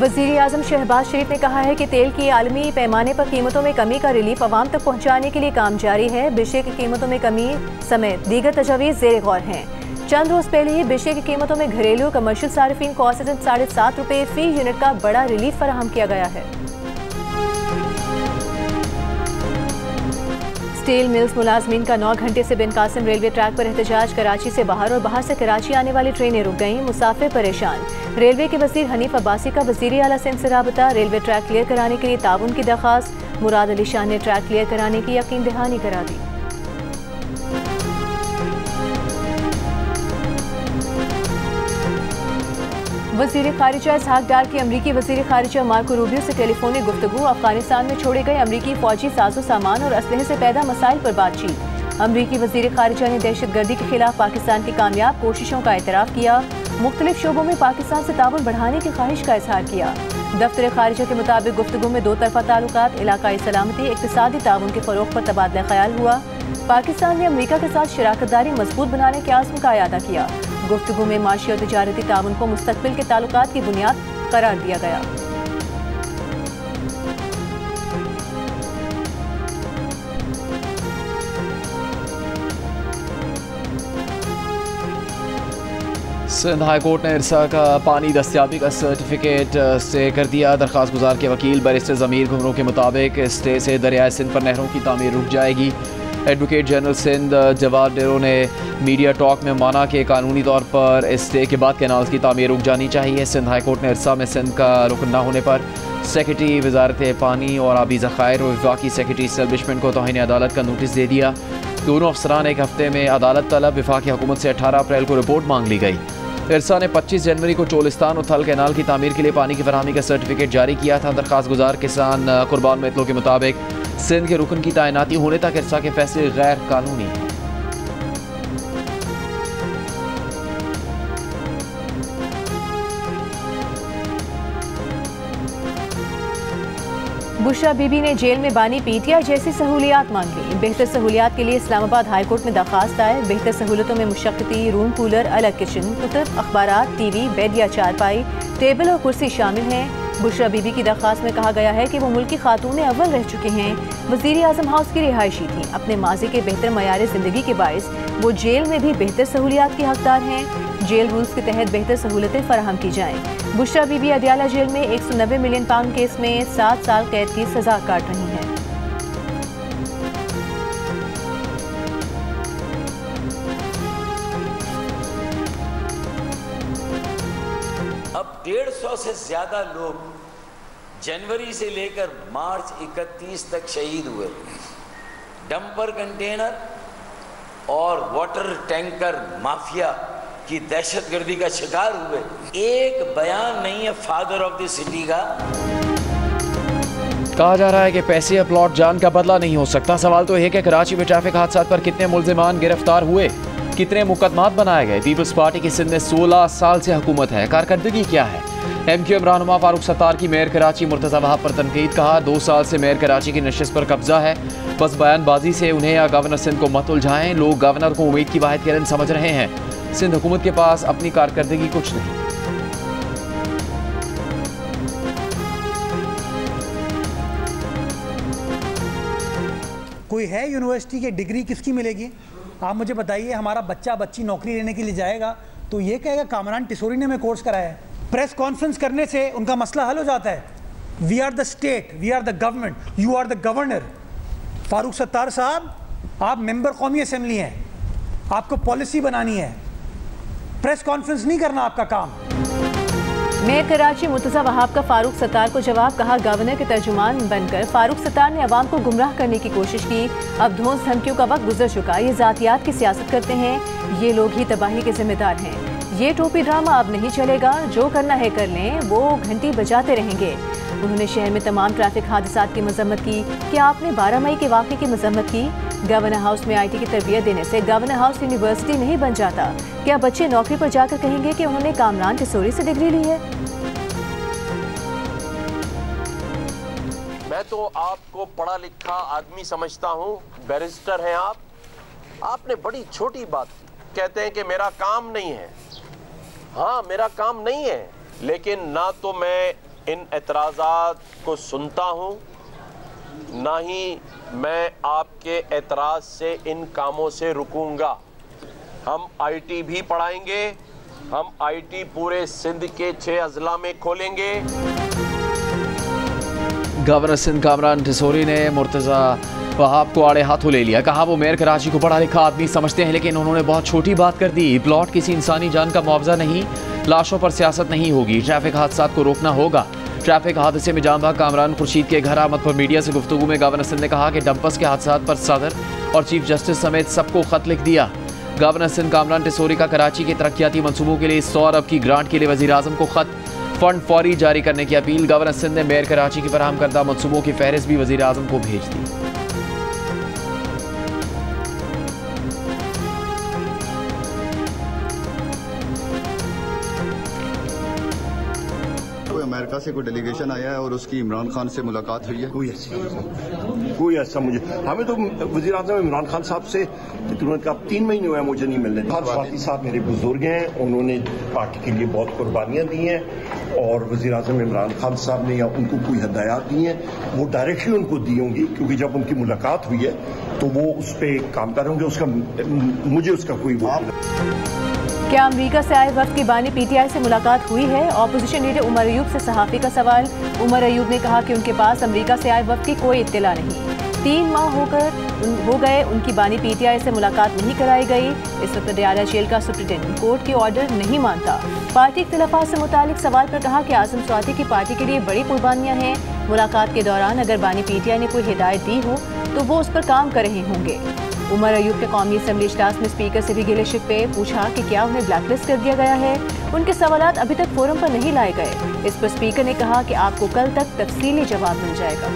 वज़ीर आज़म शहबाज शरीफ ने कहा है कि तेल की आलमी पैमाने पर कीमतों में कमी का रिलीफ आवाम तक पहुँचाने के लिए काम जारी है। बिशे की कीमतों में कमी समेत दीगर तजावीज़ ज़ेर गौर हैं। चंद रोज पहले ही बिशे की कीमतों में घरेलू और कमर्शियल सार्फिन को औसतन ₹7.5 फी यूनिट का बड़ा रिलीफ फराहम किया गया है। स्टील मिल्स मुलाजमीन का 9 घंटे से बिन कासिम रेलवे ट्रैक पर एहतजाज। कराची से बाहर और बाहर से कराची आने वाली ट्रेनें रुक गईं, मुसाफिर परेशान। रेलवे के वजीर हनीफ अब्बासी का वजीर आला सिंध से राबता। रेलवे ट्रैक क्लियर कराने के लिए ताउन की दरख्वास्त। मुराद अली शाह ने ट्रैक क्लियर कराने की यकीन दहानी करा दी। वज़ीर खारिजा इसहाक डार की अमरीकी वज़ीर खारिजा मार्को रूबियो से टेलीफोनिक गुफ्तगू। अफगानिस्तान में छोड़े गए अमरीकी फौजी साजो सामान और असलहे से पैदा मसाइल पर बातचीत। अमरीकी वज़ीर खारिजा ने दहशतगर्दी के खिलाफ पाकिस्तान की कामयाब कोशिशों का एतराफ़ किया। मुख्तलिफ शोबों में पाकिस्तान से ताउन बढ़ाने की ख्वाहिश का इजहार किया। दफ्तर खारिजा के मुताबिक गुफ्तगू में दो तरफा ताल्लुकात, इलाकाई सलामती, इक़्तिसादी ताउन के फ़रोग़ पर तबादला ख्याल हुआ। पाकिस्तान ने अमरीका के साथ शराकतदारी मजबूत बनाने के आज़्म का इयादा किया। गुफ्तगू में माशी और तिजारती ताउन को मुस्तक़बिल के ताल्लुकात की बुनियाद करार दिया गया। सिंध हाई कोर्ट ने इरसा का पानी दस्तियाबी का सर्टिफिकेट स्टे कर दिया। दरख्वास्त गुजार के वकील बैरिस्टर ज़मीर घुमरू के मुताबिक स्टे से दरियाए सिंध पर नहरों की तामीर रुक जाएगी। एडवोकेट जनरल सिंध जवाद डेरो ने मीडिया टॉक में माना कि कानूनी तौर पर स्टे के बाद कैनाल्स की तामीर रुक जानी चाहिए। सिंध हाई कोर्ट ने इरसा में सिंध का रुकन न होने पर सेक्रेटरी वजारत पानी और आबी ज़खायर और वफाकी सेक्रेटरी एस्टेब्लिशमेंट को तौहीन अदालत का नोटिस दे दिया। दोनों अफसरान एक हफ्ते में अदालत तलब। वफाकी हुकूमत से 18 अप्रैल को रिपोर्ट मांग ली गई। इरसा ने 25 जनवरी को चोलिस्तान और थल कैनाल की तामीर के लिए पानी की फरहमी का सर्टिफिकेट जारी किया था। दरख्वास्त गुजार किसान कुर्बान मेतलों के मुताबिक सिंध के रुकन की तैनाती होने तक इरसा के फैसले गैर कानूनी हैं। बुशरा बीबी ने जेल में बानी पीटीआई जैसी सहूलियात मांग ली। बेहतर सहूलियात के लिए इस्लामाबाद हाई कोर्ट में दरख्वास्त आए। बेहतर सहूलतों में मुशक्कती रूम, कूलर, अलग किचन, कुतुब, अखबारात, टीवी, बेड या चारपाई, टेबल और कुर्सी शामिल हैं। बुशरा बीबी की दरख्वास्त में कहा गया है कि वो मुल्की खातून अव्वल रह चुके हैं। वज़ीर आज़म हाउस की रिहायशी थी। अपने माजी के बेहतर मयार ज़िंदगी के बायस वो जेल में भी बेहतर सहूलियात के हकदार हैं। जेल रूल्स के तहत बेहतर सहूलतें फराहम की जाएँ। बुशरा बीबी अदियाला जेल में 190 मिलियन पाउंड केस में 7 साल कैद की सजा काट रही हैं। अब 150 से ज्यादा लोग जनवरी से लेकर मार्च 31 तक शहीद हुए। डंपर कंटेनर और वाटर टैंकर माफिया की दहशतगर्दी का शिकार हुए। एक बयान नहीं है फादर ऑफ द सिटी का। कहा जा रहा है कि पैसे या प्लॉट जान का बदला नहीं हो सकता। सवाल तो है कि कराची में ट्रैफिक हादसा पर कितने मुल्जिमान गिरफ्तार हुए, कितने मुकदमात बनाए गए। पीपल्स पार्टी की सिंध में 16 साल से हुकूमत है, कारकर्दगी क्या है। MQM रहनुमा फारूक सत्तार की मेयर कराची मुर्तज़ा वहाब पर तनकीद। कहा 2 साल से मेयर कराची की नशिस्त पर कब्जा है, बस बयानबाजी से उन्हें या गवर्नर सिंध को मत उलझाएं। लोग गवर्नर को उम्मीद की वाहिद किरण समझ रहे हैं। सिंध हुकूमत के पास अपनी कारकर्दगी कुछ नहीं। कोई है यूनिवर्सिटी की डिग्री किसकी मिलेगी? आप मुझे बताइए। हमारा बच्चा बच्ची नौकरी लेने के लिए जाएगा तो ये कहेगा कामरान टिसोरी ने मैं कोर्स कराया है। प्रेस कॉन्फ्रेंस करने से उनका मसला हल हो जाता है। We are the state, we are the government, you are the governor. Farooq Sattar साहब, आप मेंबर कौमी असेंबली हैं, आपको पॉलिसी बनानी है, प्रेस कॉन्फ्रेंस नहीं करना आपका काम। मेयर कराची मुर्तज़ा वहाब का फारूक सत्तार को जवाब। कहा गवर्नर के तर्जुमान बनकर फारूक सत्तार ने अवाम को गुमराह करने की कोशिश की। अब धौंस धमकियों का वक्त गुजर चुका। ये जातियात की सियासत करते हैं, ये लोग ही तबाही के जिम्मेदार हैं। ये टोपी ड्रामा अब नहीं चलेगा। जो करना है कर लें, वो घंटी बजाते रहेंगे। उन्होंने शहर में तमाम ट्रैफिक हादसात की मजम्मत की। क्या आपने 12 मई के वाक़े की मजम्मत की? गवर्नर हाउस में IT की तरबियत देने से गवर्नर हाउस यूनिवर्सिटी नहीं बन जाता। क्या बच्चे नौकरी पर जाकर कहेंगे कि उन्होंने कामरान टिसोरी से डिग्री ली है? मैं तो आपको पढ़ा लिखा आदमी समझता हूँ, बैरिस्टर हैं आप। आपने बड़ी छोटी बात की। कहते हैं कि मेरा काम नहीं है। हाँ, मेरा काम नहीं है, लेकिन ना तो मैं इन एतराज़ात को सुनता हूँ, ना ही मैं आपके एतराज़ से इन कामों से रुकूंगा। हम IT भी पढ़ाएंगे, हम IT पूरे सिंध के 6 अजला में खोलेंगे। गवर्नर सिंध कामरान टिसोरी ने मुर्तज़ा वहाब को आड़े हाथों ले लिया। कहा वो मेयर कराची को पढ़ा लिखा आदमी समझते हैं, लेकिन उन्होंने बहुत छोटी बात कर दी। प्लॉट किसी इंसानी जान का मुआवजा नहीं, लाशों पर सियासत नहीं होगी, ट्रैफिक हादसा को रोकना होगा। ट्रैफिक हादसे में जान बहक कामरान खुर्शीद के घर आमद पर मीडिया से गुफ्तगू में गवर्नर सिंध ने कहा कि डंपर्स के हादसा पर सदर और चीफ जस्टिस समेत सबको खत लिख दिया। गवर्नर सिंध कामरान टिसोरी का कराची के तरक्याती मनसूबों के लिए 100 अरब की ग्रांट के लिए वज़ीर आज़म को खत, फंड फौरी जारी करने की अपील। गवर्नर सिंध ने मेयर कराची की फराहम करदा मनसूबों की फहरिस्त भी वज़ीर आज़म को भेज दी। अमेरिका से कोई डेलीगेशन आया है और उसकी इमरान खान से मुलाकात हुई है? कोई ऐसा मुझे, हमें तो वज़ीर आज़म इमरान खान साहब से तुरंत का 3 महीने हुए मुझे नहीं मिलने। फाती साहब मेरे बुजुर्ग हैं, उन्होंने पार्टी के लिए बहुत कुर्बानियाँ दी हैं और वज़ीर आज़म इमरान खान साहब ने या उनको कोई हदायत दी हैं, वो डायरेक्टली उनको दी होंगी, क्योंकि जब उनकी मुलाकात हुई है तो वो उस पर काम कर होंगे। उसका मुझे उसका कोई क्या अमेरिका से आए वक्त की बानी PTI से मुलाकात हुई है? ऑपोजिशन लीडर उमर अयूब से सहाफ़ी का सवाल। उमर अयूब ने कहा कि उनके पास अमेरिका से आए वक्त की कोई इत्तला नहीं। 3 माह हो गए उनकी बानी PTI से मुलाकात नहीं कराई गई। इस वक्त डयाला जेल का सुप्रिटेंडेंट कोर्ट के ऑर्डर नहीं मानता। पार्टी इख्तिलाफात से मुतालिक सवाल पर कहा कि आज़म स्वाति की पार्टी के लिए बड़ी कुर्बानियाँ हैं। मुलाकात के दौरान अगर बानी PTI ने कोई हिदायत दी हो तो वो उस पर काम कर रहे होंगे। उमर अयूब के कौमी असम्बली इजलास में स्पीकर से भी गिले शिकवे, पूछा कि क्या उन्हें ब्लैकलिस्ट कर दिया गया है। उनके सवालात अभी तक फोरम पर नहीं लाए गए। इस पर स्पीकर ने कहा कि आपको कल तक तफसीली जवाब मिल जाएगा।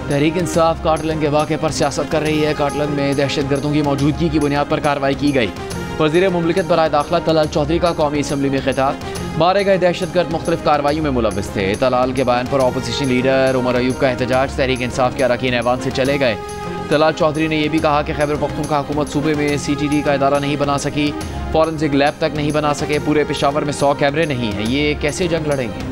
तहरीक इंसाफ काटलन के वाक़े पर सियासत कर रही है। काटलन में दहशतगर्दों की मौजूदगी की बुनियाद पर कार्रवाई की गई। वज़ीर मुमलिकत बराए दाखिला तलाल चौधरी का कौमी असम्बली में खिताब। मारे गए दहशतगर्द मुख्तलिफ कार्रवाइयों में मुलव्वस थे। तलाल के बयान पर ऑपोजिशन लीडर उमर अयूब का एहतजाज। तहरीक इंसाफ के अरकान ऐवान से चले गए। तलाल चौधरी ने यह भी कहा कि खैबर पख्तूनख्वा हुकूमत सूबे में CTD का इदारा नहीं बना सकी, फॉरेंसिक लैब तक नहीं बना सके, पूरे पेशावर में 100 कैमरे नहीं हैं, ये कैसे जंग लड़ेंगे।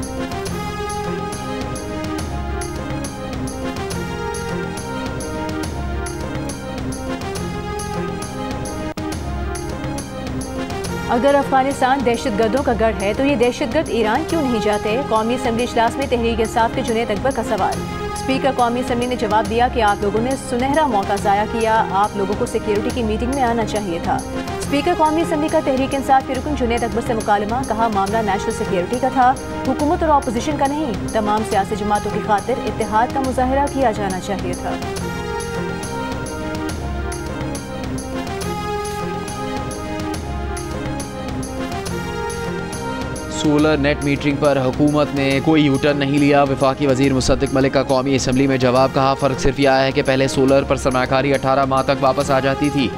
अगर अफगानिस्तान दहशतगर्दों का गढ़ है तो ये दहशतगर्द ईरान क्यों नहीं जाते? कौमी असम्बली इजलास में तहरीक इंसाफ के जुनैद अकबर का सवाल। स्पीकर कौमी असम्बली ने जवाब दिया कि आप लोगों ने सुनहरा मौका ज़ाया किया, आप लोगों को सिक्योरिटी की मीटिंग में आना चाहिए था। स्पीकर कौमी असम्बली का तहरीक इंसाफ के रुकन जुनैद अकबर से मुकालमा। कहा मामला नेशनल सिक्योरिटी का था, हुकूमत और अपोजिशन का नहीं। तमाम सियासी जमातों की खातिर इत्तेहाद का मुजाहरा किया जाना चाहिए था। सोलर नेट मीटरिंग पर हुकूमत ने कोई यूटर्न नहीं लिया। वफाकी वज़ीर मुसद्दिक मलिक का कौमी असम्बली में जवाब। कहा फ़र्क सिर्फ यह है कि पहले सोलर पर सरमाकारी 18 माह तक वापस आ जाती थी,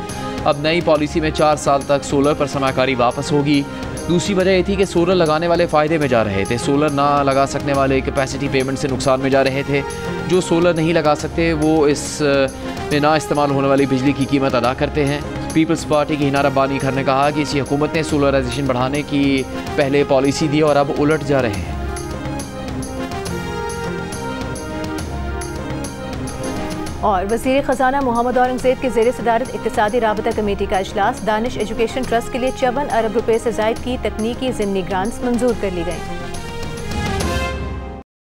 अब नई पॉलिसी में 4 साल तक सोलर पर सरमाकारी वापस होगी। दूसरी वजह यह थी कि सोलर लगाने वाले फ़ायदे में जा रहे थे, सोलर ना लगा सकने वाले कैपेसिटी पेमेंट से नुकसान में जा रहे थे। जो सोलर नहीं लगा सकते वो इस में ना इस्तेमाल होने वाली बिजली की कीमत अदा करते हैं। पीपल्स पार्टी की हिना रब्बानी खान ने कहा कि इसी हुकूमत ने सोलराइजेशन बढ़ाने की पहले पॉलिसी दी और अब उलट जा रहे हैं। और वज़ीर ख़ज़ाना मोहम्मद औरंगज़ेब के ज़ेर सदारत इक़्तिसादी राबता कमेटी का इजलास। दानिश एजुकेशन ट्रस्ट के लिए 54 अरब रुपए से ज़ायद की तकनीकी ज़िमनी ग्रांट्स मंजूर कर ली गई।